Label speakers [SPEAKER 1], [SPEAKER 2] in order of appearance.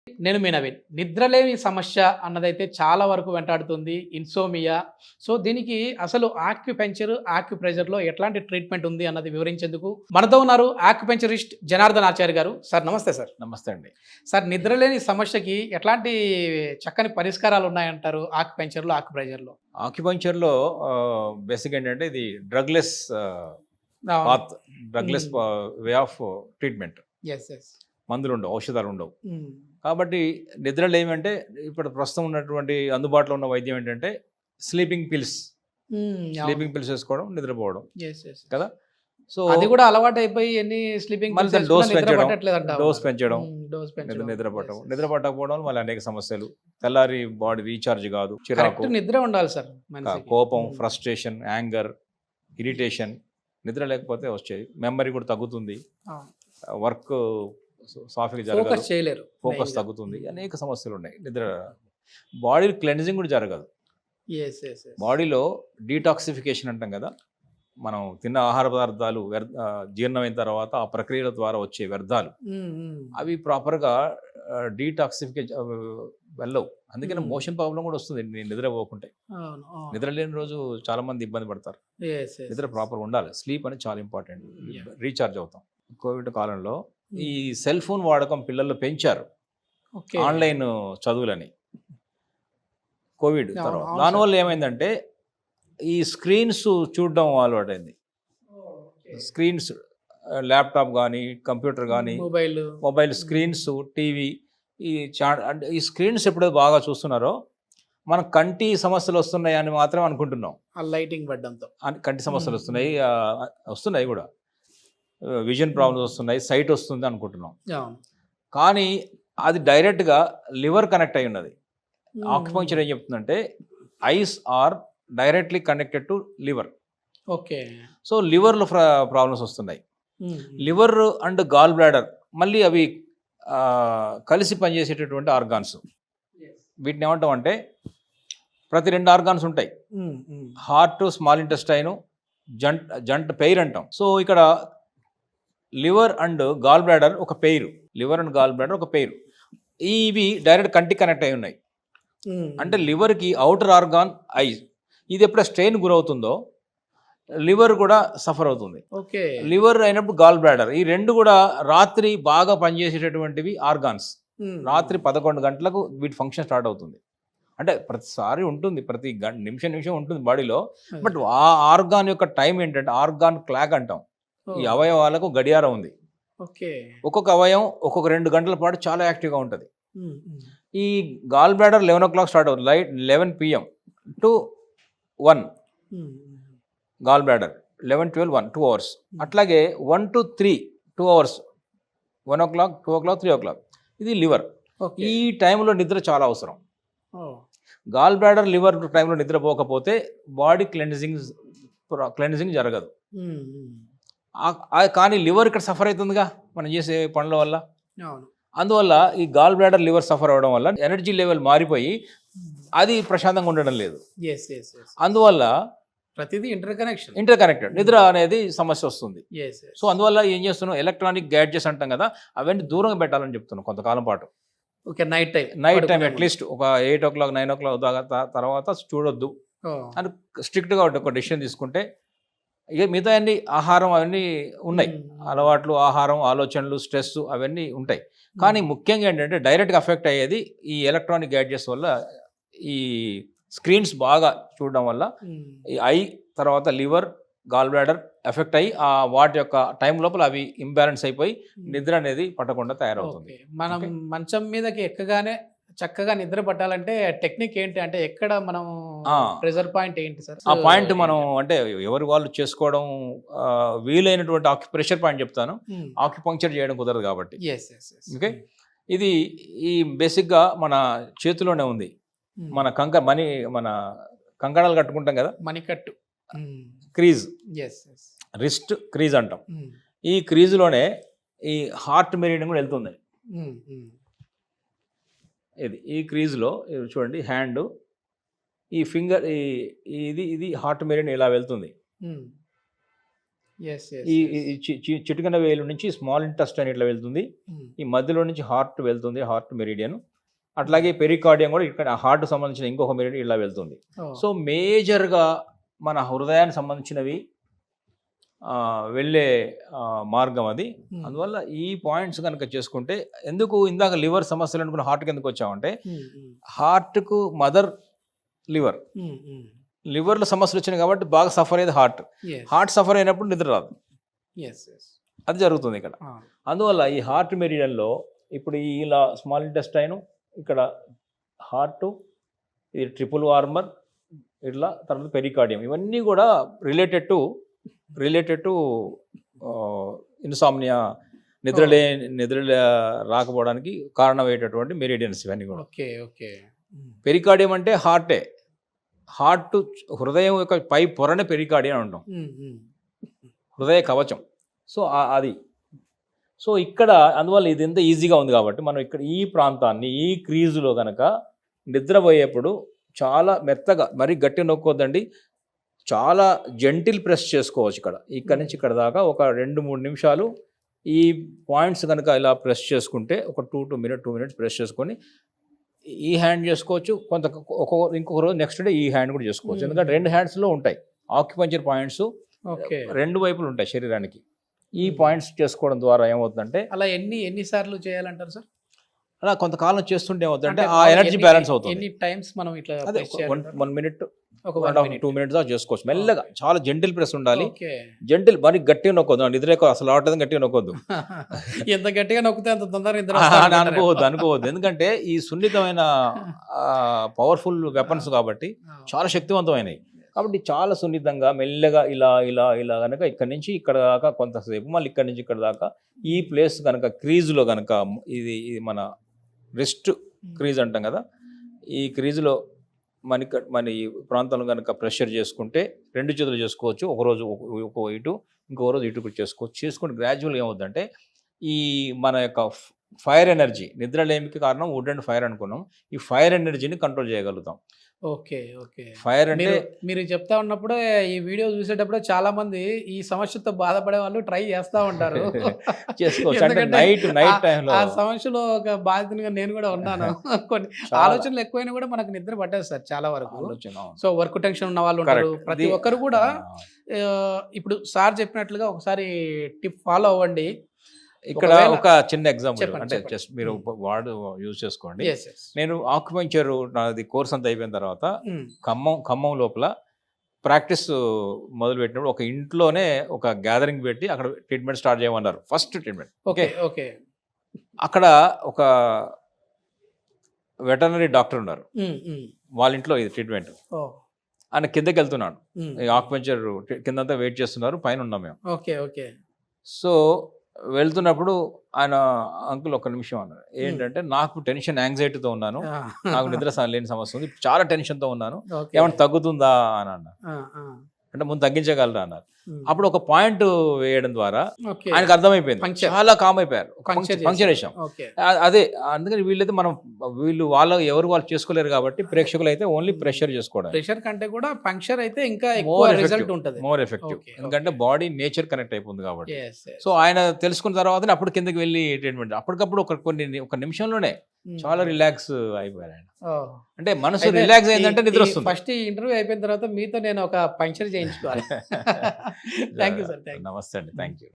[SPEAKER 1] నేను మీ నవీన్. నిద్రలేమి సమస్య అన్నదైతే చాలా వరకు వెంటాడుతుంది. ఇన్సోమియా. సో, దీనికి అసలు ఆక్యుప్రెషర్‌లో ఎట్లాంటి ట్రీట్మెంట్ ఉంది అన్నది వివరించేందుకు మనతో ఉన్నారు ఆక్యుపెంచరిస్ట్ జనార్దన్ ఆచార్య గారు. సార్ నమస్తే సార్.
[SPEAKER 2] నమస్తే అండి.
[SPEAKER 1] సార్ నిద్రలేని సమస్యకి ఎట్లాంటి చక్కని పరిష్కారాలు ఉన్నాయంటారు ఆక్యుప్రెషర్‌లో?
[SPEAKER 2] ఆక్యుపంక్చర్‌లో బేసిక్ ఏంటంటే ఇది drugless path, drugless way of treatment.
[SPEAKER 1] Yes. Yes.
[SPEAKER 2] మందులుండవు, ఔషధాలుండవు. కాబట్టి నిద్రలు ఏమంటే ఇప్పుడు ప్రస్తుతం ఉన్నటువంటి అందుబాటులో ఉన్న వైద్యం ఏంటంటే స్లీపింగ్ పిల్స్ వేసుకోవడం, నిద్రపోవడం
[SPEAKER 1] యెస్. యెస్.
[SPEAKER 2] కదా. సో
[SPEAKER 1] అది కూడా అలవాటైపోయి ఎన్ని స్లీపింగ్
[SPEAKER 2] మళ్ళీ
[SPEAKER 1] పిల్స్
[SPEAKER 2] డోస్
[SPEAKER 1] నిద్ర
[SPEAKER 2] పెంచడం,
[SPEAKER 1] పట్టట్లేదంటావా?
[SPEAKER 2] డోస్ పెంచడం,
[SPEAKER 1] డోస్ పెంచడం.
[SPEAKER 2] నిద్ర
[SPEAKER 1] Yes,
[SPEAKER 2] పట్టడం,
[SPEAKER 1] yes.
[SPEAKER 2] నిద్ర పట్టకపోవడం వల్ల మళ్ళీ అనేక సమస్యలు. తెల్లారి బాడీ రీఛార్జ్ కాదు, చిరాకు,
[SPEAKER 1] కరెక్ట్ నిద్ర ఉండాలి సార్ మనిషికి.
[SPEAKER 2] కోపం, ఫ్రస్ట్రేషన్, యాంగర్, ఇరిటేషన్. నిద్ర లేకపోతే వచ్చేది. మెమరీ కూడా తగ్గుతుంది, వర్క్ సాఫీగా జరగదు,
[SPEAKER 1] ఫోకస్ చేయలేరు,
[SPEAKER 2] ఫోకస్ తగ్గుతుంది, అనేక సమస్యలు ఉన్నాయి. నిద్ర బాడీ క్లెన్జింగ్ కూడా జరగదు.
[SPEAKER 1] Yes, yes, yes.
[SPEAKER 2] బాడీలో డీటాక్సిఫికేషన్ అంటాం కదా. మనం తిన్న ఆహార పదార్థాలు జీర్ణమైన తర్వాత ఆ ప్రక్రియల ద్వారా వచ్చే వ్యర్థాలు అవి ప్రాపర్గా డీటాక్సిఫికేషన్ వెళ్ళవు. అందుకని మోషన్ ప్రాబ్లం కూడా వస్తుంది నిద్ర పోకుంటే. నిద్ర లేని రోజు చాలా మంది ఇబ్బంది పడతారు. నిద్ర ప్రాపర్ ఉండాలి. స్లీప్ అనేది చాలా ఇంపార్టెంట్. రీఛార్జ్ అవుతాం. కోవిడ్ కాలంలో ఈ సెల్ ఫోన్ వాడకం పిల్లల్లో పెంచారు, ఆన్లైన్ చదువులని. కోవిడ్ తర్వాత దానివల్ల ఏమైందంటే ఈ స్క్రీన్స్ చూడడం అలవాటైంది. స్క్రీన్స్, ల్యాప్టాప్ కానీ కంప్యూటర్ కానీ మొబైల్ స్క్రీన్స్, టీవీ, అంటే ఈ స్క్రీన్స్ ఎప్పుడైతే బాగా చూస్తున్నారో మన కంటి సమస్యలు వస్తున్నాయి అని మాత్రం అనుకుంటున్నాం.
[SPEAKER 1] లైటింగ్ పడ్డంతో
[SPEAKER 2] కంటి సమస్యలు వస్తున్నాయి కూడా, విజన్ ప్రాబ్లమ్స్ వస్తున్నాయి, సైట్ వస్తుంది అనుకుంటున్నాం. కానీ అది డైరెక్ట్గా లివర్ కనెక్ట్ అయి ఉన్నది. ఆక్యుపంక్చర్ ఏం చెప్తుందంటే eyes are directly connected to liver.
[SPEAKER 1] Okay.
[SPEAKER 2] So లివర్లో ప్రాబ్లమ్స్ వస్తున్నాయి. లివర్ అండ్ గాల్ బ్లాడర్ మళ్ళీ అవి కలిసి పనిచేసేటటువంటి ఆర్గాన్స్. వీటిని ఏమంటాం అంటే ప్రతి 2 ఆర్గాన్స్ ఉంటాయి. హార్ట్, స్మాల్ ఇంటెస్టైన్, జంట్ పెయిర్ అంటాం. సో ఇక్కడ లివర్ అండ్ గాల్ బ్లాడర్ ఒక పెయిర్. ఇవి డైరెక్ట్ కంటికి కనెక్ట్ అయి ఉన్నాయి. అంటే లివర్కి అవుటర్ ఆర్గాన్ ఐ. ఇది ఎప్పుడైతే స్ట్రెయిన్ గురవుతుందో లివర్ కూడా సఫర్ అవుతుంది. లివర్ అయినప్పుడు గాల్ బ్లాడర్, ఈ రెండు కూడా రాత్రి బాగా పనిచేసేటటువంటివి ఆర్గాన్స్. రాత్రి 11 గంటలకు వీటి ఫంక్షన్ స్టార్ట్ అవుతుంది. అంటే ప్రతిసారి ఉంటుంది, ప్రతి నిమిషం ఉంటుంది బాడీలో. బట్ ఆ ఆర్గాన్ యొక్క టైం ఏంటంటే ఆర్గాన్ క్లాక్ అంటాం. ఈ అవయవాలకు గడియారం ఉంది. ఒక్కొక్క అవయవం ఒక్కొక్క 2 గంటల పాటు చాలా యాక్టివ్గా ఉంటుంది. ఈ గాల్ బ్లాడర్ 11 o'clock స్టార్ట్ అవుతుంది. 11 PM to 1 gall bladder, 11, 12, 1 2 hours. అట్లాగే 1 to 3 2 hours, 1 o'clock, 2 o'clock, 3 o'clock. ఇది లివర్. ఈ టైంలో నిద్ర చాలా అవసరం. గాల్ బ్లాడర్, లివర్ టైంలో నిద్ర పోకపోతే బాడీ క్లెన్జింగ్ జరగదు. కానీ లివర్ ఇక్కడ సఫర్ అవుతుందిగా మనం చేసే పనుల వల్ల. అందువల్ల ఈ గాల్ బ్లాడర్, లివర్ సఫర్ అవ్వడం వల్ల ఎనర్జీ లెవెల్ మారిపోయి అది ప్రశాంతంగా ఉండడం లేదు. అందువల్ల
[SPEAKER 1] ప్రతిదీ
[SPEAKER 2] ఇంటర్కనెక్టెడ్ నిద్ర అనేది సమస్య వస్తుంది. సో అందువల్ల ఏం చేస్తున్నాం, ఎలక్ట్రానిక్ గ్యాడ్జెట్స్ అంటాం కదా, అవన్నీ దూరంగా పెట్టాలని చెప్తున్నాం కొంతకాలం పాటు. నైట్ టైం అట్లీస్ట్ ఒక 8 o'clock 9 o'clock తర్వాత చూడొద్దు అని స్ట్రిక్ట్గా ఒక డెసిషన్ తీసుకుంటే ఇక మిగతా అన్ని ఆహారం అవన్నీ ఉన్నాయి, అలవాట్లు, ఆహారం, ఆలోచనలు, స్ట్రెస్ అవన్నీ ఉంటాయి. కానీ ముఖ్యంగా ఏంటంటే డైరెక్ట్గా అఫెక్ట్ అయ్యేది ఈ ఎలక్ట్రానిక్ గ్యాడ్జెట్స్ వల్ల. ఈ స్క్రీన్స్ బాగా చూడడం వల్ల ఈ ఐ తర్వాత లివర్, గాల్ బ్లాడర్ ఎఫెక్ట్ అయ్యి వాటి యొక్క టైం లోపల అవి ఇంబ్యాలెన్స్ అయిపోయి నిద్ర అనేది పట్టకుండా తయారవుతుంది.
[SPEAKER 1] మనం మంచం మీదకి ఎక్కగానే చక్కగా నిద్ర పట్టాలంటే టెక్నిక్ ఏంటి, అంటే ఎక్కడ మనం ప్రెజర్ పాయింట్ ఏంటి సార్?
[SPEAKER 2] ఆ పాయింట్ మనం అంటే ఎవరు వాళ్ళు చేసుకోవడం వీలైనటువంటి ప్రెషర్ పాయింట్ చెప్తాను. ఆక్యుపంక్చర్ చేయడం కుదరదు కాబట్టి. ఓకే. ఇది ఈ బేసిక్గా మన చేతిలోనే ఉంది. మన మన కంకణాలు కట్టుకుంటాం కదా,
[SPEAKER 1] మణికట్టు,
[SPEAKER 2] క్రీజ్, రిస్ట్ క్రీజ్ అంటాం. ఈ క్రీజ్లోనే ఈ హార్ట్ మెరీడియన్ కూడా వెళ్తుంది. ఈ క్రీజ్లో చూడండి, హ్యాండ్, ఈ ఫింగర్, ఇది హార్ట్ మెరీడియన్ ఇలా వెళ్తుంది.
[SPEAKER 1] ఎస్ ఎస్
[SPEAKER 2] ఈ చిటికన వేలు నుంచి స్మాల్ ఇంటెస్టైన్ ఇట్లా వెళ్తుంది, ఈ మధ్యలో నుంచి హార్ట్ వెళ్తుంది, హార్ట్ మెరిడియన్. అట్లాగే పెరికార్డియం కూడా ఇక్కడ హార్ట్ సంబంధించిన ఇంకొక మెరిడియన్ ఇలా వెళ్తుంది. సో మేజర్గా మన హృదయానికి సంబంధించినవి వెళ్ళే మార్గం అది. అందువల్ల ఈ పాయింట్స్ కనుక చేసుకుంటే, ఎందుకు ఇందాక లివర్ సమస్యలు అనుకున్న హార్ట్కి ఎందుకు వచ్చామంటే, హార్ట్కు మదర్ లివర్, లివర్లో సమస్యలు వచ్చినాయి కాబట్టి బాగా సఫర్ అయ్యేది హార్ట్. హార్ట్ సఫర్ అయినప్పుడు నిద్ర రాదు, అది జరుగుతుంది ఇక్కడ. అందువల్ల ఈ హార్ట్ మెరిడియన్లో ఇప్పుడు ఇలా స్మాల్ ఇంటెస్టైన్, ఇక్కడ హార్ట్, ఇది ట్రిపుల్ వార్మర్, ఇట్లా తర్వాత పెరికార్డియం, ఇవన్నీ కూడా రిలేటెడ్ టు ఇన్సామ్నియా, నిద్ర రాకపోవడానికి కారణమయ్యేటటువంటి మెరిడియన్స్ ఇవన్నీ కూడా. పెరికార్డియం అంటే హార్ట్ హృదయం యొక్క పై పొరనే పెరికార్డియం అంటాం, హృదయ కవచం. సో అది సో ఇక్కడ అందువల్ల ఇది ఎంత ఈజీగా ఉంది కాబట్టి మనం ఇక్కడ ఈ ప్రాంతాన్ని, ఈ క్రీజులో కనుక నిద్రపోయేప్పుడు చాలా మెత్తగా, మరీ గట్టి నొక్కొద్దండి, చాలా జెంటిల్ ప్రెస్ చేసుకోవచ్చు. ఇక్కడ నుంచి ఇక్కడ దాకా ఒక 2-3 నిమిషాలు ఈ పాయింట్స్ కనుక ఇలా ప్రెస్ చేసుకుంటే, ఒక 2 మినిట్స్ ప్రెస్ చేసుకొని ఈ హ్యాండ్ చేసుకోవచ్చు, ఇంకొక రోజు నెక్స్ట్ డే ఈ హ్యాండ్ కూడా చేసుకోవచ్చు. ఎందుకంటే 2 హ్యాండ్స్లో ఉంటాయి ఆక్యుపంచర్ పాయింట్స్, 2 వైపులు ఉంటాయి శరీరానికి. ఈ పాయింట్స్ చేసుకోవడం ద్వారా ఏమవుతుందంటే,
[SPEAKER 1] అలా ఎన్నిసార్లు చేయాలంటారు సార్?
[SPEAKER 2] అలా కొంతకాలం చేస్తుంటే ఏమవుతుందంటే ఆ ఎనర్జీ బ్యాలెన్స్ అవుతుంది.
[SPEAKER 1] ఎన్ని టైమ్స్ మనం ఇట్లా
[SPEAKER 2] 1 మినిట్, 2 మినిట్స్ దాకా చేసుకోవచ్చు. మెల్లగా, చాలా జెంటిల్ ప్రెస్ ఉండాలి. జెంటిల్, మరి గట్టిగా నొక్కొద్దు, నిద్ర అసలు ఆటది గట్టిగా నొక్కొద్దు.
[SPEAKER 1] ఎంత గట్టిగా నొక్కితే అంత తొందరగా
[SPEAKER 2] అనుకోవద్దు. ఎందుకంటే ఈ సున్నితమైన పవర్ఫుల్ వెపన్స్ కాబట్టి, చాలా శక్తివంతమైనవి కాబట్టి చాలా సున్నితంగా మెల్లగా ఇలా కనుక ఇక్కడి నుంచి ఇక్కడ దాకా కొంతసేపు, మళ్ళీ ఇక్కడి నుంచి ఇక్కడ దాకా ఈ ప్లేస్ కనుక క్రీజులో కనుక, ఇది మన రిస్ట్ క్రీజ్ అంటాం కదా, ఈ క్రీజులో మన ఈ ప్రాంతంలో కనుక ప్రెషర్ చేసుకుంటే 2 చేతులు చేసుకోవచ్చు. ఒకరోజు ఇటు, ఇంకో రోజు ఇటు కూడా చేసుకుంటే గ్రాడ్యువల్గా ఏమవుతుందంటే, ఈ మన యొక్క ఫైర్ ఎనర్జీ, నిద్రలేమికి కారణం వుడ్ అండ్ ఫైర్ అనుకున్నాం, ఈ ఫైర్ ఎనర్జీని కంట్రోల్ చేయగలుగుతాం. ఫైర్ అంటే
[SPEAKER 1] మీరు చెప్తా ఉన్నప్పుడు, ఈ వీడియో చూసేటప్పుడు చాలా మంది ఈ సమస్యతో బాధపడే వాళ్ళు ట్రై చేస్తా ఉంటారు.
[SPEAKER 2] చేసుకోవచ్చు. అంటే నైట్ టైంలో
[SPEAKER 1] ఆ సమస్యలో ఒక బాధితునిగా నేను కూడా ఉన్నాను. కొన్ని ఆలోచనలు ఎక్కువైనా కూడా మనకు నిద్ర పట్టేది సార్ చాలా వరకు. సో వర్క్ టెన్షన్ ఉన్న వాళ్ళు ఉంటారు. ప్రతి ఒక్కరు కూడా ఇప్పుడు సార్ చెప్పినట్లుగా ఒకసారి టిప్ ఫాలో అవ్వండి.
[SPEAKER 2] ఇక్కడ ఒక చిన్న ఎగ్జాంపుల్, అంటే జస్ట్ మీరు వాడు యూజ్ చేసుకోండి. నేను ఆక్యుపంచర్ నాది కోర్స్ అంతా అయిపోయిన తర్వాత ఖమ్మం లోపల ప్రాక్టీస్ మొదలు పెట్టినప్పుడు ఒక ఇంట్లోనే ఒక గ్యాదరింగ్ పెట్టి అక్కడ ట్రీట్మెంట్ స్టార్ట్ చేయమన్నారు. First treatment
[SPEAKER 1] okay.
[SPEAKER 2] అక్కడ ఒక వెటర్నరీ డాక్టర్ ఉన్నారు, వాళ్ళ ఇంట్లో ఇది ట్రీట్మెంట్. ఆయన కిందకి వెళ్తున్నాడు, ఆక్యుపంచర్ కిందంతా వెయిట్ చేస్తున్నారు, పైన ఉన్నాం మేము. సో వెళ్తున్నప్పుడు ఆయన అంకుల్ ఒక్క నిమిషం అన్నారు, ఏంటంటే నాకు టెన్షన్, యాంగ్జైటీతో ఉన్నాను, నాకు నిద్ర లేని సమస్య ఉంది, చాలా టెన్షన్తో ఉన్నాను, ఏమైనా తగ్గుతుందా అని అన్నారు. అంటే ముందు తగ్గించగలరా అన్నారు. అప్పుడు ఒక పాయింట్ వేయడం ద్వారా ఆయనకు అర్థమైపోయింది, చాలా కామ్ అయిపోయారు. పంక్చర్ వేసాం. అదే అందుకని వీళ్ళైతే వాళ్ళు చేసుకోలేరు కాబట్టి, ప్రేక్షకులు అయితే ఓన్లీ ప్రెషర్ చేసుకోవడం.
[SPEAKER 1] ప్రెషర్ కంటే కూడా పంక్చర్ అయితే ఇంకా ఎక్కువ రిజల్ట్ ఉంటుంది,
[SPEAKER 2] మోర్ ఎఫెక్టివ్. ఎందుకంటే బాడీ నేచర్ కనెక్ట్ అయిపోతుంది కాబట్టి. సో ఆయన తెలుసుకున్న తర్వాత అప్పుడు కిందకి వెళ్ళి ట్రీట్మెంట్, అప్పటికప్పుడు ఒక నిమిషంలోనే చాలా రిలాక్స్ అయిపోయారు ఆయన. అంటే మనసు రిలాక్స్ అయిందంటే నిద్ర వస్తుంది.
[SPEAKER 1] ఫస్ట్ ఇంటర్వ్యూ అయిపోయిన తర్వాత మీతో నేను ఒక పంక్చర్ చేయించుకోవాలి. Thank you sir.
[SPEAKER 2] నమస్తే అండి, థ్యాంక్ యూ.